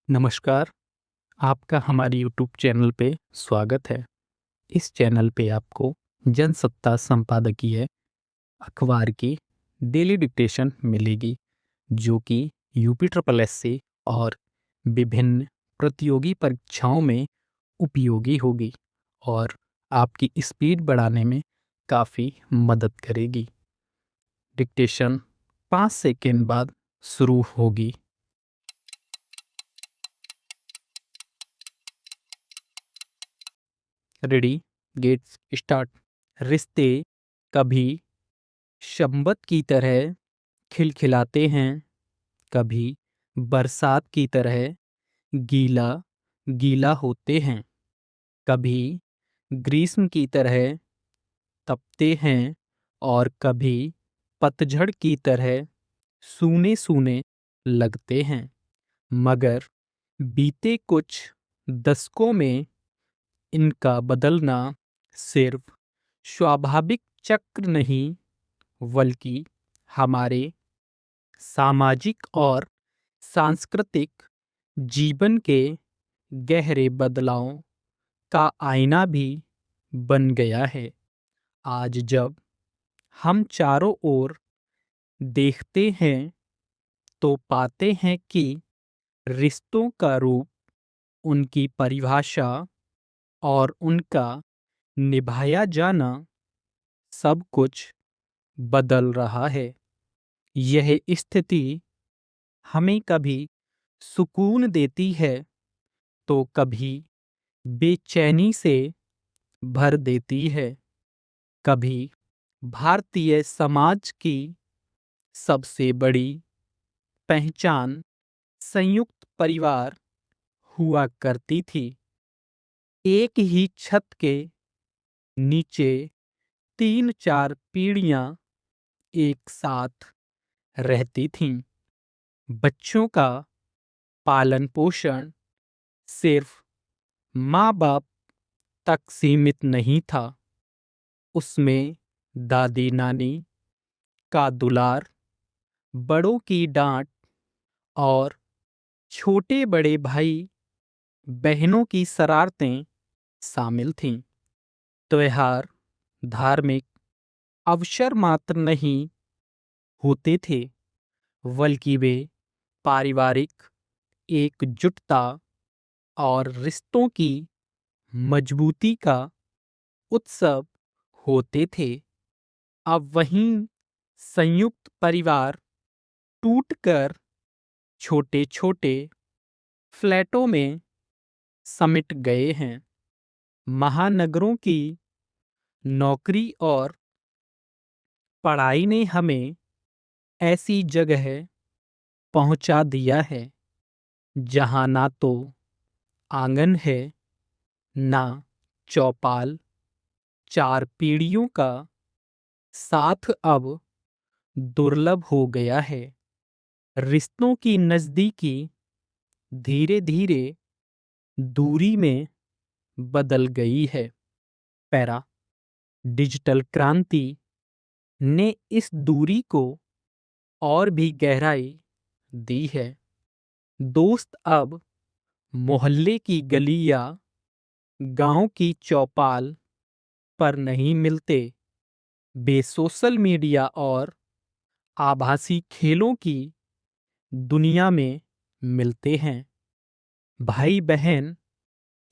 नमस्कार, आपका हमारे यूट्यूब चैनल पे स्वागत है। इस चैनल पे आपको जनसत्ता संपादकीय अखबार की डेली डिक्टेशन मिलेगी, जो कि यूपी ट्रिपल एस से और विभिन्न प्रतियोगी परीक्षाओं में उपयोगी होगी और आपकी स्पीड बढ़ाने में काफ़ी मदद करेगी। डिक्टेशन 5 सेकेंड बाद शुरू होगी। Ready, gets start. रिश्ते कभी शबनम की तरह खिलखिलाते हैं, कभी बरसात की तरह गीला गीला होते हैं, कभी ग्रीष्म की तरह तपते हैं और कभी पतझड़ की तरह सूने सूने लगते हैं। मगर बीते कुछ दशकों में इनका बदलना सिर्फ स्वाभाविक चक्र नहीं, बल्कि हमारे सामाजिक और सांस्कृतिक जीवन के गहरे बदलावों का आईना भी बन गया है। आज जब हम चारों ओर देखते हैं तो पाते हैं कि रिश्तों का रूप, उनकी परिभाषा और उनका निभाया जाना सब कुछ बदल रहा है। यह स्थिति हमें कभी सुकून देती है तो कभी बेचैनी से भर देती है। कभी भारतीय समाज की सबसे बड़ी पहचान संयुक्त परिवार हुआ करती थी। एक ही छत के नीचे तीन चार पीढ़ियां एक साथ रहती थीं। बच्चों का पालन पोषण सिर्फ माँ बाप तक सीमित नहीं था, उसमें दादी नानी का दुलार, बड़ों की डांट और छोटे बड़े भाई बहनों की शरारतें शामिल थीं। त्योहार धार्मिक अवसर मात्र नहीं होते थे, बल्कि वे पारिवारिक एकजुटता और रिश्तों की मजबूती का उत्सव होते थे। अब वहीं संयुक्त परिवार टूटकर छोटे-छोटे फ्लैटों में समिट गए हैं। महानगरों की नौकरी और पढ़ाई ने हमें ऐसी जगह पहुंचा दिया है जहां ना तो आंगन है, ना चौपाल। चार पीढ़ियों का साथ अब दुर्लभ हो गया है। रिश्तों की नजदीकी धीरे-धीरे दूरी में बदल गई है। पैरा डिजिटल क्रांति ने इस दूरी को और भी गहराई दी है। दोस्त अब मोहल्ले की गली या गांव की चौपाल पर नहीं मिलते, वे सोशल मीडिया और आभासी खेलों की दुनिया में मिलते हैं। भाई बहन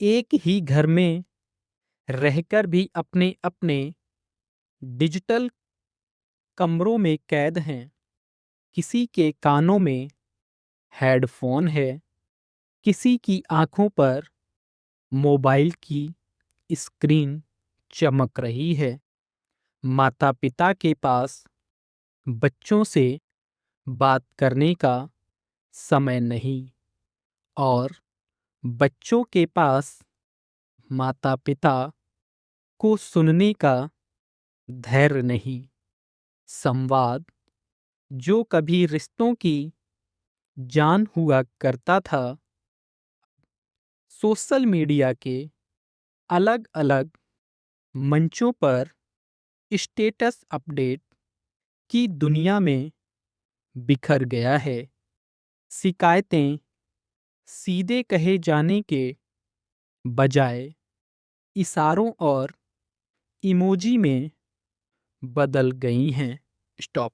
एक ही घर में रहकर भी अपने अपने डिजिटल कमरों में कैद हैं। किसी के कानों में हेडफोन है, किसी की आंखों पर मोबाइल की स्क्रीन चमक रही है। माता पिता के पास बच्चों से बात करने का समय नहीं और बच्चों के पास माता पिता को सुनने का धैर्य नहीं। संवाद जो कभी रिश्तों की जान हुआ करता था, सोशल मीडिया के अलग अलग मंचों पर स्टेटस अपडेट की दुनिया में बिखर गया है। शिकायतें सीधे कहे जाने के बजाय इशारों और इमोजी में बदल गई हैं। स्टॉप।